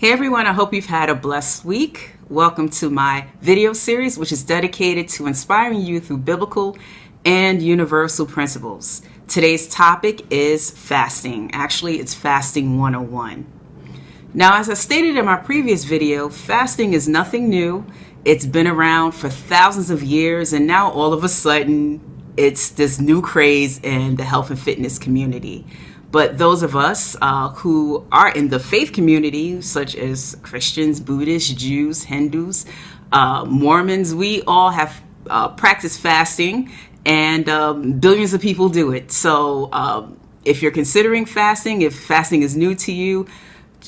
Hey everyone, I hope you've had a blessed week. Welcome to my video series, which is dedicated to inspiring you through biblical and universal principles. Today's topic is fasting. Actually, it's Fasting 101. Now, as I stated in my previous video, fasting is nothing new. It's been around for thousands of years, and now all of a sudden, it's this new craze in the health and fitness community. But those of us who are in the faith community, such as Christians, Buddhists, Jews, Hindus, Mormons, we all have practiced fasting, and billions of people do it. So if you're considering fasting, if fasting is new to you,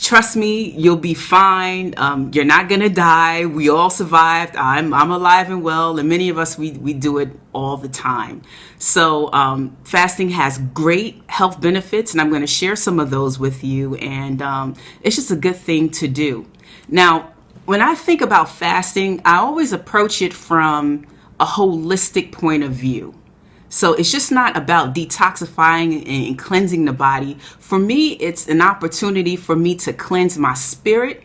trust me, you'll be fine. You're not going to die. We all survived. I'm alive and well, and many of us, we do it all the time. So fasting has great health benefits, and I'm going to share some of those with you, and it's just a good thing to do. Now, when I think about fasting, I always approach it from a holistic point of view. So it's just not about detoxifying and cleansing the body. For me, it's an opportunity for me to cleanse my spirit.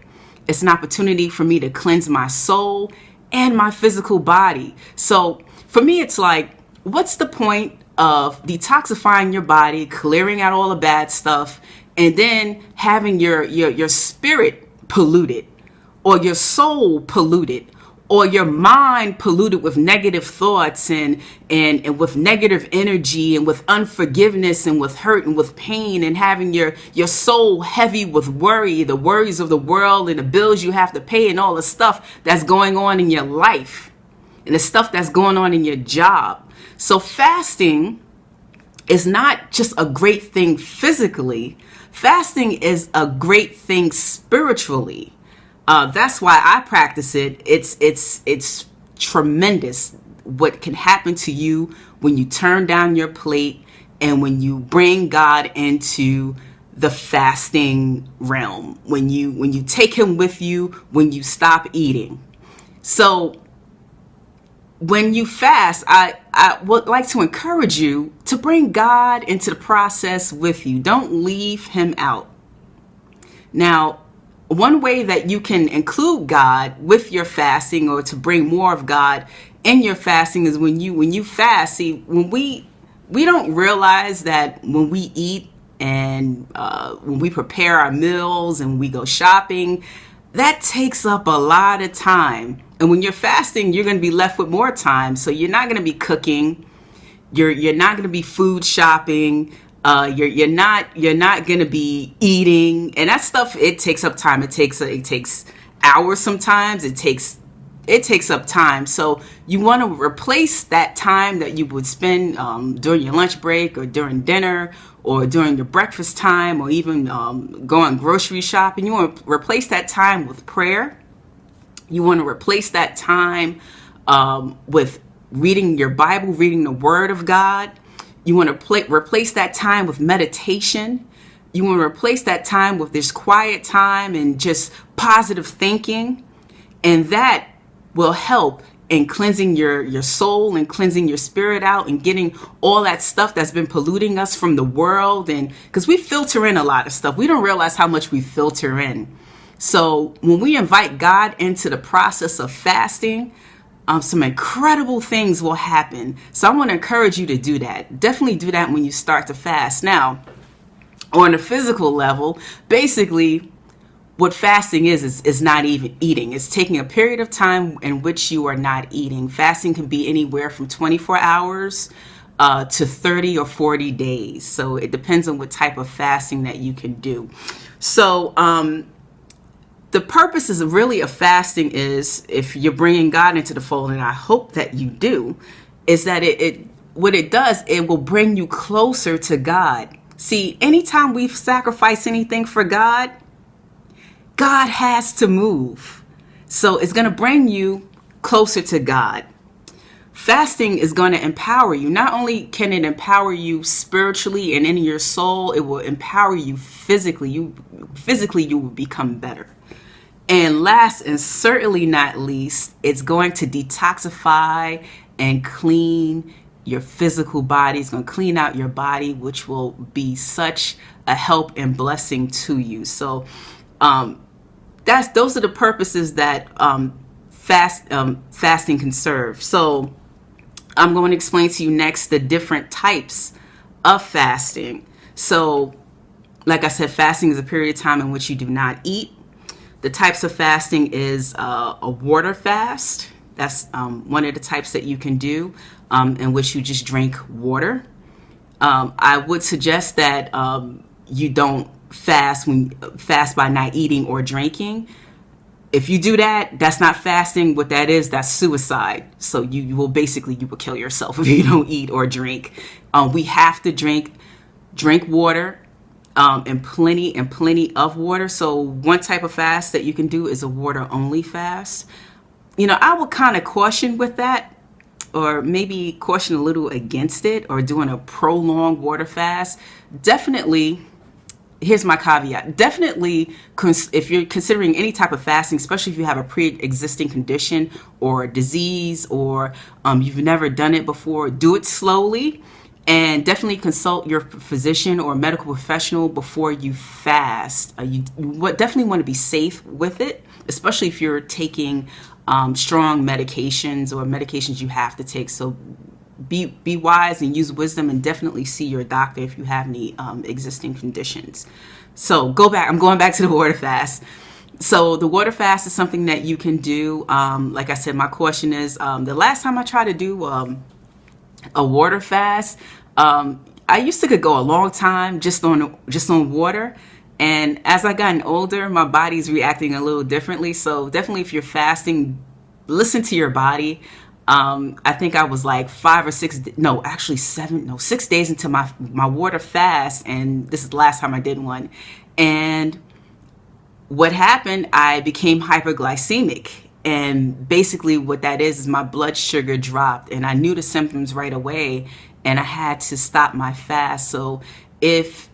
It's an opportunity for me to cleanse my soul and my physical body. So for me, it's like, what's the point of detoxifying your body, clearing out all the bad stuff, and then having your spirit polluted, or your soul polluted, or your mind polluted with negative thoughts and with negative energy and with unforgiveness and with hurt and with pain, and having your soul heavy with worry, the worries of the world and the bills you have to pay and all the stuff that's going on in your life and the stuff that's going on in your job. So fasting is not just a great thing physically. Fasting is a great thing spiritually. That's why I practice it. It's tremendous what can happen to you when you turn down your plate and when you bring God into the fasting realm, when you take him with you, when you stop eating. So when you fast, I would like to encourage you to bring God into the process with you. Don't leave him out. Now, one way that you can include God with your fasting, or to bring more of God in your fasting, is when you fast. See, when we don't realize that when we eat and when we prepare our meals and we go shopping, that takes up a lot of time. And when you're fasting, you're going to be left with more time. So you're not going to be cooking. You're not going to be food shopping. You're not going to be eating, and that stuff, it takes up time. It takes hours sometimes. It takes up time. So you want to replace that time that you would spend during your lunch break, or during dinner, or during your breakfast time, or even going grocery shopping. You want to replace that time with prayer. You want to replace that time with reading your Bible, reading the Word of God. You want to replace that time with meditation. You want to replace that time with this quiet time and just positive thinking. And that will help in cleansing your soul and cleansing your spirit out and getting all that stuff that's been polluting us from the world. And because we filter in a lot of stuff, we don't realize how much we filter in. So when we invite God into the process of fasting, some incredible things will happen. So I want to encourage you to do that. Definitely do that when you start to fast. Now, on a physical level, basically what fasting is not even eating. It's taking a period of time in which you are not eating. Fasting can be anywhere from 24 hours to 30 or 40 days. So it depends on what type of fasting that you can do. So the purpose is really of fasting is, if you're bringing God into the fold, and I hope that you do, is that what it does, it will bring you closer to God. See, anytime we've sacrificed anything for God, God has to move. So it's going to bring you closer to God. Fasting is going to empower you. Not only can it empower you spiritually and in your soul, it will empower you physically. You will become better. And last and certainly not least, it's going to detoxify and clean your physical body. It's going to clean out your body, which will be such a help and blessing to you. So those are the purposes that fasting can serve. So I'm going to explain to you next the different types of fasting. So, like I said, fasting is a period of time in which you do not eat. The types of fasting is a water fast. That's one of the types that you can do, in which you just drink water. I would suggest that you don't fast by not eating or drinking. If you do that, that's not fasting. What that is, that's suicide. So you will kill yourself if you don't eat or drink. We have to drink water, and plenty of water. So one type of fast that you can do is a water only fast. I would kind of caution with that, or maybe caution a little against it, or doing a prolonged water fast. Definitely. Here's my caveat. Definitely, if you're considering any type of fasting, especially if you have a pre-existing condition or a disease, or you've never done it before, do it slowly, and definitely consult your physician or medical professional before you fast. You definitely want to be safe with it, especially if you're taking strong medications or medications you have to take. So be wise and use wisdom, and definitely see your doctor if you have any existing conditions. So I'm going back to the water fast. So the water fast is something that you can do. Like I said, my caution is the last time I tried to do a water fast, I used to could go a long time just on water. And as I gotten older, my body's reacting a little differently. So definitely, if you're fasting, listen to your body. I think I was like 6 days into my water fast, and this is the last time I did one. And what happened, I became hyperglycemic. And basically what that is my blood sugar dropped, and I knew the symptoms right away, and I had to stop my fast. So if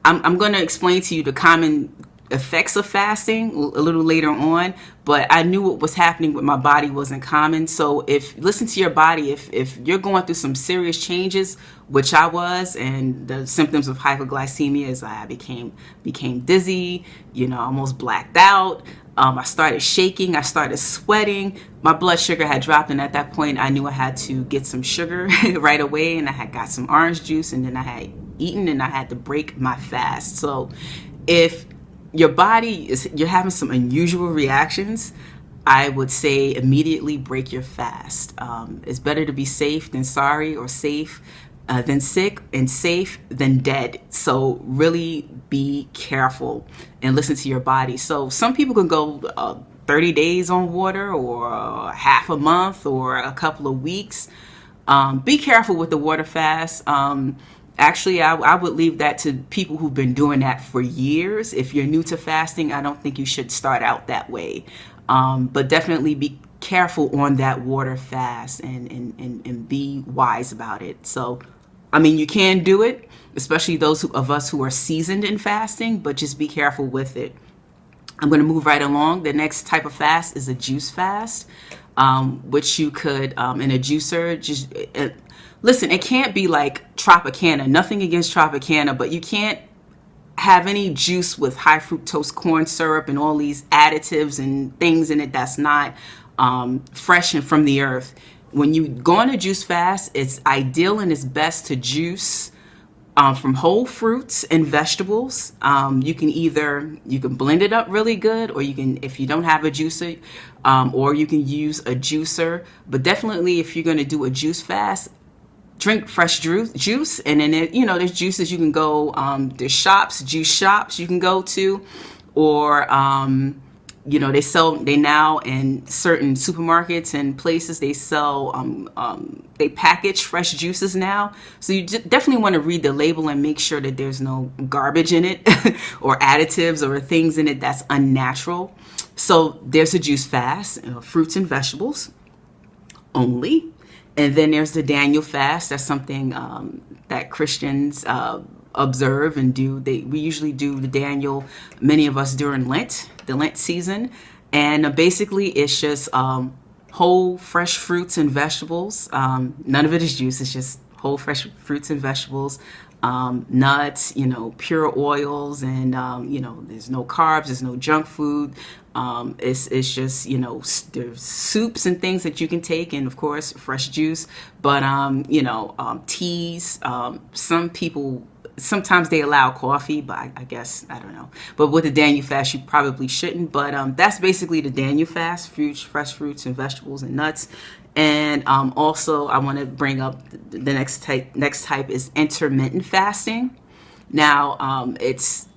I'm going to explain to you the common effects of fasting a little later on, but I knew what was happening with my body wasn't common. So listen to your body. If you're going through some serious changes, which I was, and the symptoms of hypoglycemia is I became dizzy, almost blacked out. I started shaking, I started sweating, my blood sugar had dropped, and at that point I knew I had to get some sugar right away, and I had got some orange juice, and then I had eaten, and I had to break my fast. So if you're having some unusual reactions, I would say immediately break your fast. It's better to be safe than sorry, or safe than sick, and safe than dead. So really be careful and listen to your body. So some people can go 30 days on water, or half a month, or a couple of weeks. Be careful with the water fast. Actually, I would leave that to people who've been doing that for years. If you're new to fasting, I don't think you should start out that way. But definitely be careful on that water fast, and be wise about it. So, you can do it, especially those of us who are seasoned in fasting, but just be careful with it. I'm going to move right along. The next type of fast is a juice fast, which you could, in a juicer, just... Listen, it can't be like Tropicana. Nothing against Tropicana, but you can't have any juice with high fructose corn syrup and all these additives and things in it that's not fresh and from the earth. When you go on a juice fast, it's ideal and it's best to juice from whole fruits and vegetables. You can blend it up really good, or you can, if you don't have a juicer, or you can use a juicer. But definitely, if you're going to do a juice fast, drink fresh juice. And then there's juices you can go, there's juice shops you can go to, or they now in certain supermarkets and places, they sell they package fresh juices now. So you definitely want to read the label and make sure that there's no garbage in it or additives or things in it that's unnatural. So there's a juice fast, fruits and vegetables only. And then there's the Daniel fast. That's something that Christians observe and do. We usually do the Daniel, many of us, during the Lent season. And basically it's just whole fresh fruits and vegetables. None of it is juice. It's just whole fresh fruits and vegetables. nuts, pure oils, and there's no carbs, there's no junk food. It's just there's soups and things that you can take, and of course fresh juice. But teas. Some people sometimes they allow coffee, but I guess I don't know. But with the Daniel fast, you probably shouldn't. But that's basically the Daniel fast: fruits, fresh fruits and vegetables and nuts. And also, I want to bring up the next type. Next type is intermittent fasting. Now, it's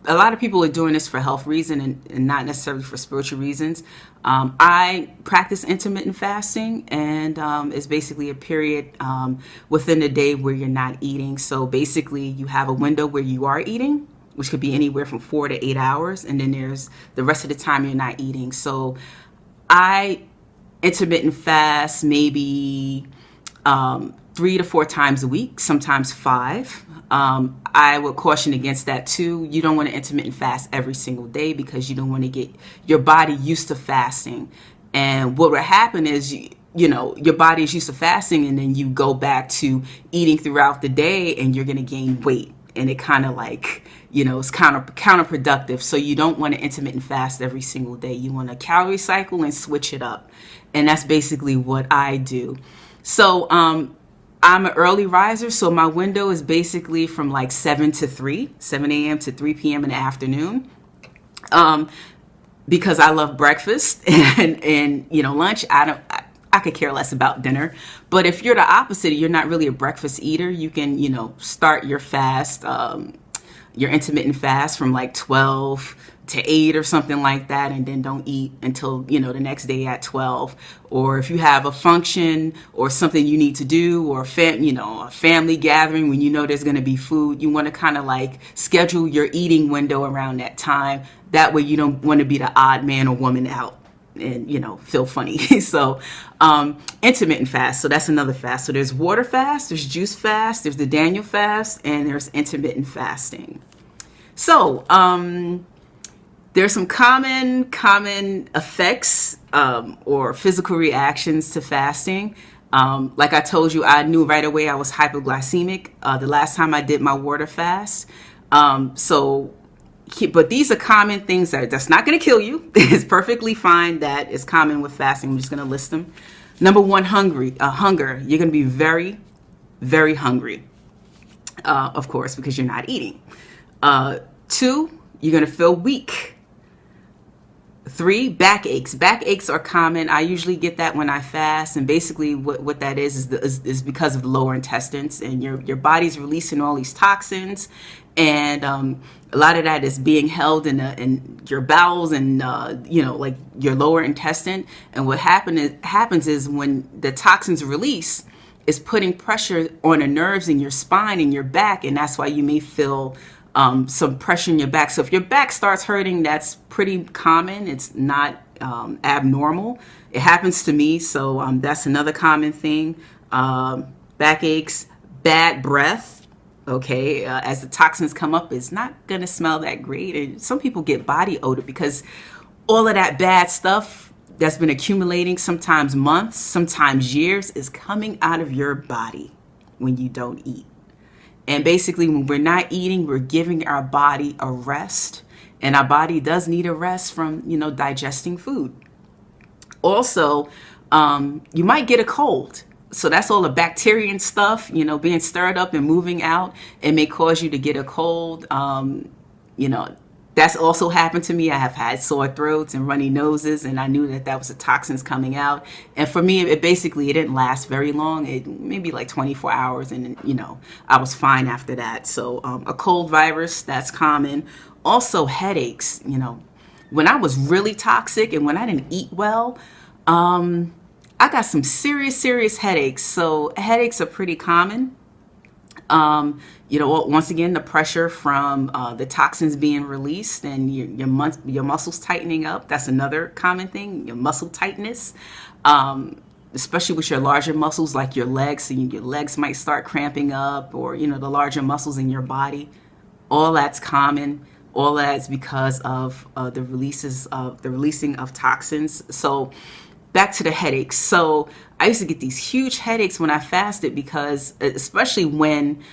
a lot of people are doing this for health reasons and not necessarily for spiritual reasons. I practice intermittent fasting, and it's basically a period within the day where you're not eating. So basically, you have a window where you are eating, which could be anywhere from 4 to 8 hours, and then there's the rest of the time you're not eating. So I intermittent fast maybe 3 to 4 times a week, sometimes 5. I would caution against that too. You don't want to intermittent fast every single day because you don't want to get your body used to fasting. And what will happen is, your body is used to fasting, and then you go back to eating throughout the day, and you're going to gain weight. And it kind of it's counterproductive. So you don't want to intermittent fast every single day. You want to calorie cycle and switch it up. And that's basically what I do. So I'm an early riser. So my window is basically from 7 a.m. to 3 p.m. in the afternoon. Because I love breakfast and lunch. I could care less about dinner. But if you're the opposite, you're not really a breakfast eater, you can, start your fast, your intermittent fast from 12 to 8 or something like that, and then don't eat until, the next day at 12. Or if you have a function or something you need to do, or a family gathering when there's going to be food, you want to kind of schedule your eating window around that time. That way you don't want to be the odd man or woman out and feel funny. So intermittent fast, so that's another fast. So there's water fast, there's juice fast, there's the Daniel fast, and there's intermittent fasting. So there's some common effects or physical reactions to fasting. Like I told you, I knew right away I was hypoglycemic the last time I did my water fast. But these are common things that's not going to kill you. It's perfectly fine that is common with fasting. I'm just going to list them. Number 1, hunger. You're going to be very, very hungry, of course, because you're not eating. 2, you're going to feel weak. 3, backaches. Backaches are common. I usually get that when I fast, and basically what that is because of the lower intestines, and your body's releasing all these toxins, and a lot of that is being held in your bowels and your lower intestine. And what happens is when the toxins release, is putting pressure on the nerves in your spine and your back, and that's why you may feel some pressure in your back. So if your back starts hurting, that's pretty common. It's not abnormal. It happens to me, so that's another common thing. Backaches, bad breath. Okay, as the toxins come up, it's not gonna smell that great, and some people get body odor because all of that bad stuff that's been accumulating, sometimes months, sometimes years, is coming out of your body when you don't eat. And basically, when we're not eating, we're giving our body a rest, and our body does need a rest from digesting food. Also, you might get a cold. So that's all the bacteria and stuff, being stirred up and moving out. It may cause you to get a cold. That's also happened to me. I have had sore throats and runny noses, and I knew that was the toxins coming out. And for me, it didn't last very long. It maybe 24 hours, and I was fine after that. So a cold virus, that's common. Also headaches. When I was really toxic and when I didn't eat well, I got some serious headaches. So headaches are pretty common. Once again, the pressure from the toxins being released and your muscles tightening up. That's another common thing, your muscle tightness, especially with your larger muscles like your legs. So your legs might start cramping up, or, the larger muscles in your body. All that's common. All that's because of the releasing of toxins. So back to the headaches. So I used to get these huge headaches when I fasted because, especially when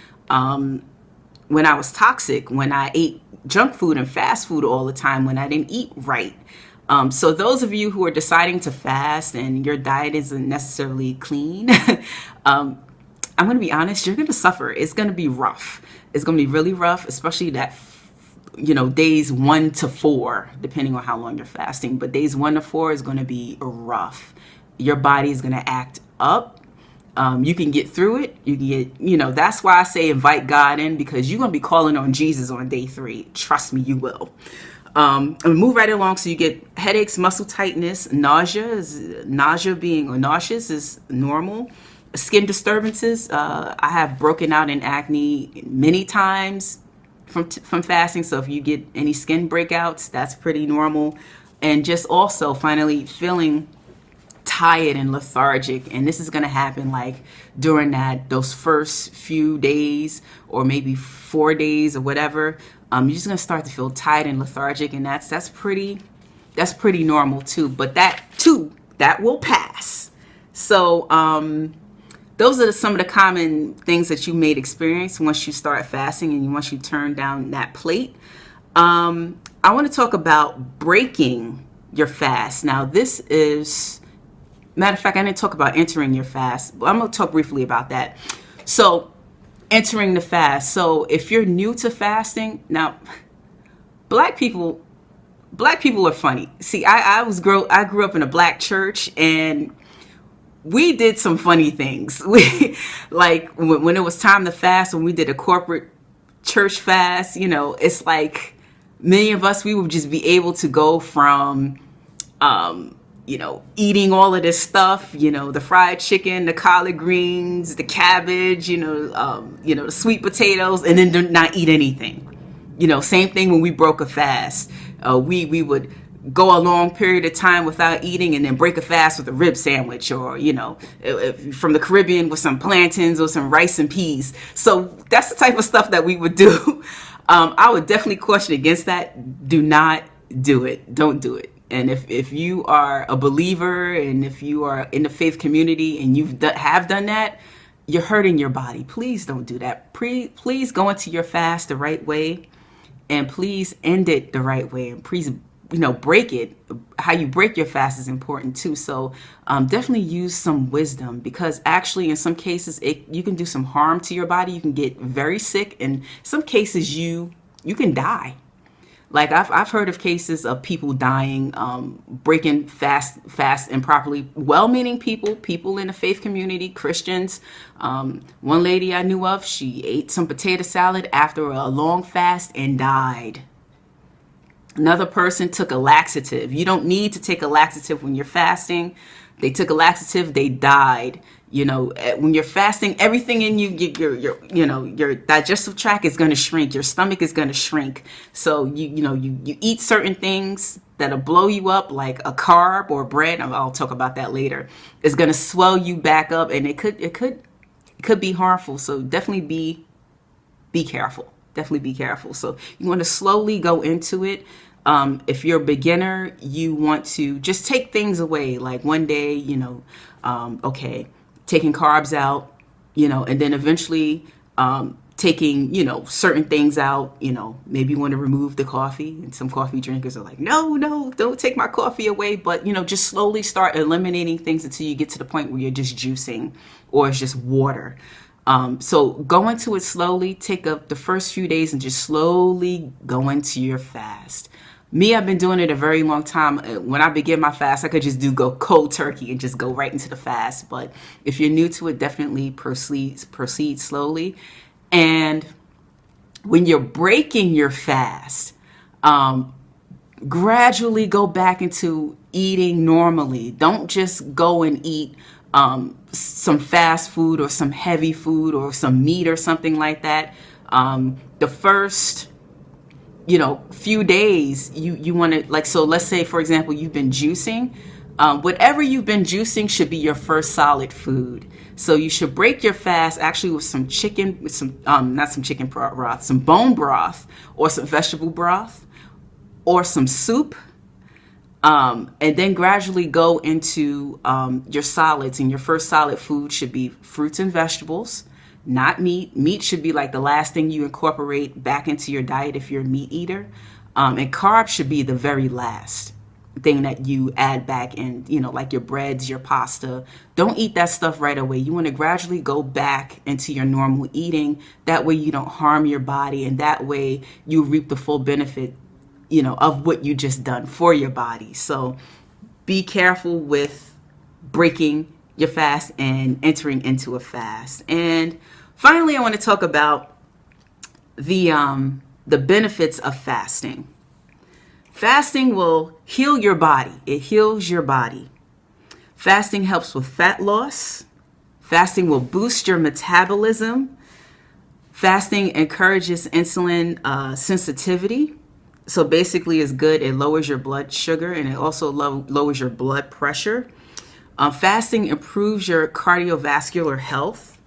when I was toxic, when I ate junk food and fast food all the time, when I didn't eat right. So those of you who are deciding to fast and your diet isn't necessarily clean, I'm going to be honest, you're going to suffer. It's going to be rough. It's going to be really rough, especially that, days 1 to 4, depending on how long you're fasting. But days 1 to 4 is going to be rough. Your body is going to act up. You can get through it. You can get, that's why I say invite God in, because you're going to be calling on Jesus on day 3. Trust me, you will. And move right along. So you get headaches, muscle tightness, nauseous is normal. Skin disturbances. I have broken out in acne many times from fasting. So if you get any skin breakouts, that's pretty normal. And just also finally feeling tired and lethargic, and this is going to happen like during those first few days, or maybe 4 days or whatever. You're just going to start to feel tired and lethargic, and that's pretty normal too. But that will pass. So those are some of the common things that you may experience once you start fasting and once you turn down that plate. I want to talk about breaking your fast. Now, this is, matter of fact, I didn't talk about entering your fast, but I'm going to talk briefly about that. So, entering the fast. So, if you're new to fasting, now, black people are funny. See, I grew up in a black church, and we did some funny things. We, like when it was time to fast, when we did a corporate church fast, it's like many of us, we would just be able to go from, eating all of this stuff, the fried chicken, the collard greens, the cabbage, the sweet potatoes, and then do not eat anything. Same thing when we broke a fast. We would go a long period of time without eating and then break a fast with a rib sandwich, or, from the Caribbean with some plantains or some rice and peas. So that's the type of stuff that we would do. I would definitely caution against that. Do not do it. Don't do it. And if you are a believer, and if you are in the faith community and have done that, you're hurting your body. Please don't do that. Please go into your fast the right way, and please end it the right way. And please, break it. How you break your fast is important too. So definitely use some wisdom, because actually in some cases you can do some harm to your body. You can get very sick, and in some cases you can die. Like I've heard of cases of people dying, breaking fast improperly. Well-meaning people in the faith community, Christians. One lady I knew of, she ate some potato salad after a long fast and died. Another person took a laxative. You don't need to take a laxative when you're fasting. They took a laxative, they died. When you're fasting, everything in you, your digestive tract is going to shrink. Your stomach is going to shrink. So you eat certain things that'll blow you up, like a carb or bread. I'll talk about that later. It's going to swell you back up, and it could be harmful. So definitely be careful. Definitely be careful. So you want to slowly go into it. If you're a beginner, you want to just take things away. Like one day, taking carbs out, and then eventually taking, certain things out, maybe you want to remove the coffee. And some coffee drinkers are like, no, don't take my coffee away. But, just slowly start eliminating things until you get to the point where you're just juicing, or it's just water. So go into it slowly. Take up the first few days and just slowly go into your fast. Me, I've been doing it a very long time. When I begin my fast, I could just go cold turkey and just go right into the fast. But if you're new to it, definitely proceed slowly. And when you're breaking your fast, gradually go back into eating normally. Don't just go and eat some fast food or some heavy food or some meat or something like that. The first few days you want to, so let's say, for example, you've been juicing. Whatever you've been juicing should be your first solid food. So you should break your fast actually with some chicken, with some not some chicken broth, some bone broth, or some vegetable broth, or some soup. And then gradually go into your solids. And your first solid food should be fruits and vegetables. not meat. Meat should be like the last thing you incorporate back into your diet if you're a meat eater. And carbs should be the very last thing that you add back in, like your breads, your pasta. Don't eat that stuff right away. You want to gradually go back into your normal eating. That way you don't harm your body, and that way you reap the full benefit, of what you just done for your body. So be careful with breaking your fast and entering into a fast. And finally, I want to talk about the benefits of fasting. Fasting will heal your body. It heals your body. Fasting helps with fat loss. Fasting will boost your metabolism. Fasting encourages insulin sensitivity. So basically it's good. It lowers your blood sugar, and it also lowers your blood pressure. Fasting improves your cardiovascular health.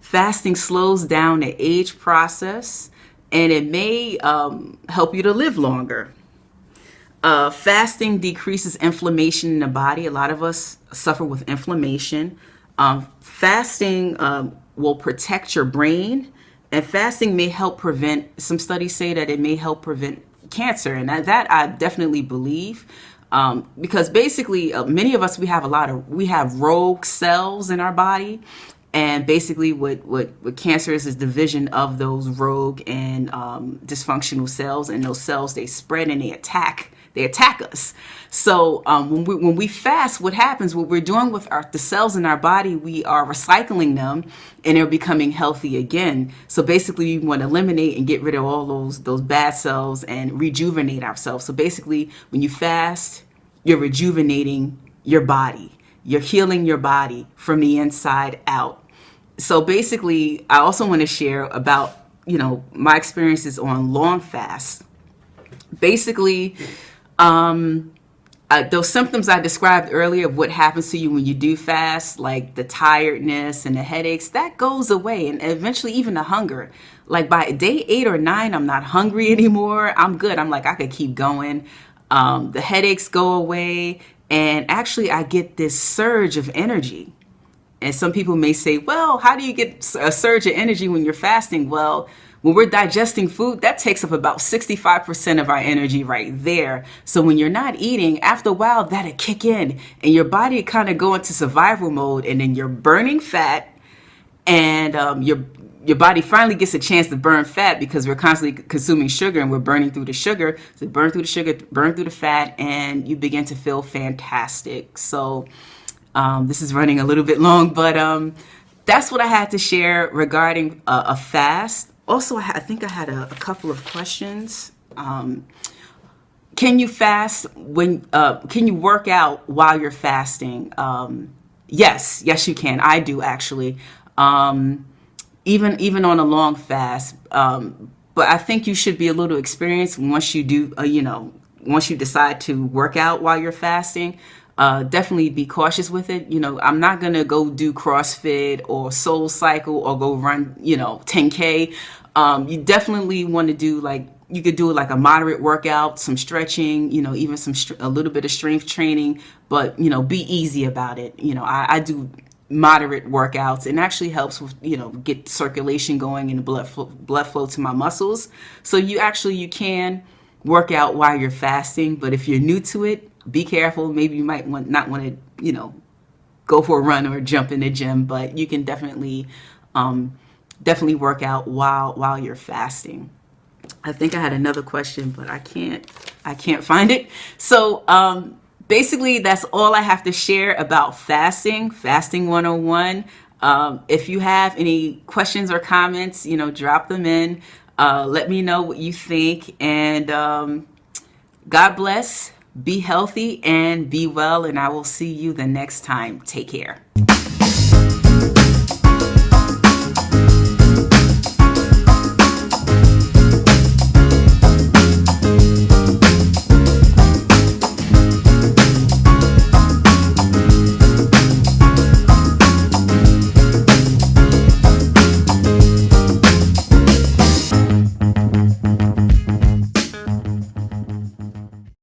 Fasting slows down the age process, and it may help you to live longer. Fasting decreases inflammation in the body. A lot of us suffer with inflammation. Fasting will protect your brain, and fasting may help prevent, some studies say that it may help prevent cancer, and that I definitely believe. Because basically many of us, we have rogue cells in our body, and basically what cancer is division of those rogue and dysfunctional cells, and those cells, they spread and they attack us. So when we fast, what happens, what we're doing with the cells in our body, we are recycling them and they're becoming healthy again. So basically we want to eliminate and get rid of all those bad cells and rejuvenate ourselves. So basically when you fast, you're rejuvenating your body. You're healing your body from the inside out. So basically I also want to share about, my experiences on long fasts. Basically, those symptoms I described earlier of what happens to you when you do fast, like the tiredness and the headaches, that goes away, and eventually even the hunger. Like by day 8 or 9, I'm not hungry anymore. I'm good. I'm like, I could keep going. The headaches go away, and actually I get this surge of energy. And some people may say, well, how do you get a surge of energy when you're fasting? Well, when we're digesting food, that takes up about 65% of our energy right there. So when you're not eating, after a while, that'll kick in and your body kind of go into survival mode, and then you're burning fat, and your body finally gets a chance to burn fat because we're constantly consuming sugar and we're burning through the sugar. So burn through the sugar, burn through the fat, and you begin to feel fantastic. So this is running a little bit long, but that's what I had to share regarding a fast. Also, I think I had a couple of questions. Can you fast can you work out while you're fasting? Yes, you can. I do actually. Even on a long fast. But I think you should be a little experienced once you do, once you decide to work out while you're fasting. Definitely be cautious with it. I'm not going to go do CrossFit or Soul Cycle or go run, 10K. You definitely want to do you could do like a moderate workout, some stretching, even a little bit of strength training, but, be easy about it. I do moderate workouts, and actually helps with, get circulation going and blood flow to my muscles. So you can work out while you're fasting, but if you're new to it, be careful. Maybe you might not want to, go for a run or jump in the gym, but you can definitely work out while you're fasting. I think I had another question, but I can't find it. So basically, that's all I have to share about fasting 101. If you have any questions or comments, drop them in. Let me know what you think, and God bless. Be healthy and be well, and I will see you the next time. Take care.